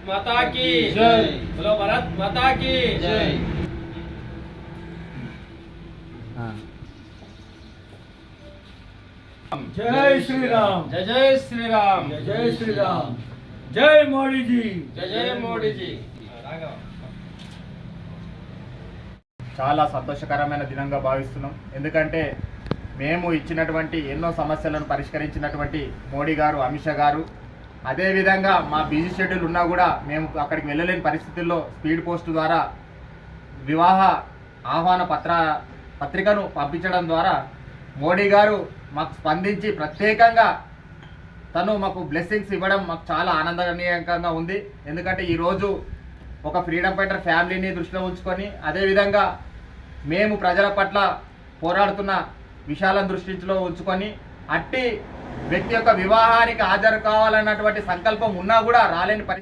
माता की जय। बोलो भारत माता की जय। जय श्री राम, जय जय श्री राम, जय श्री राम, जय मोदी जी, जय मोदी जी। చాలా సంతోషకరమైన దినంగా భావిస్తున్నాం. ఎందుకంటే మేము ఇచ్చినటువంటి ఎన్నో సమస్యలను పరిష్కరించినటువంటి మోడీ గారు, అమిత్ షా గారు, అదేవిధంగా మా బిజీ షెడ్యూల్ ఉన్నా కూడా మేము అక్కడికి వెళ్ళలేని పరిస్థితుల్లో స్పీడ్ పోస్ట్ ద్వారా వివాహ ఆహ్వాన పత్రికను పంపించడం ద్వారా మోడీ గారు మాకు స్పందించి ప్రత్యేకంగా తను మాకు బ్లెస్సింగ్స్ ఇవ్వడం మాకు చాలా ఆనందనీయంగా ఉంది. ఎందుకంటే ఈరోజు ఒక ఫ్రీడమ్ ఫైటర్ ఫ్యామిలీని దృష్టిలో ఉంచుకొని అదేవిధంగా మేము ప్రజల పట్ల పోరాడుతున్న విషయాలను దృష్టిలో ఉంచుకొని అట్టి వ్యక్తి యొక్క వివాహానికి హాజరు కావాలన్నటువంటి సంకల్పం ఉన్నా కూడా రాలేని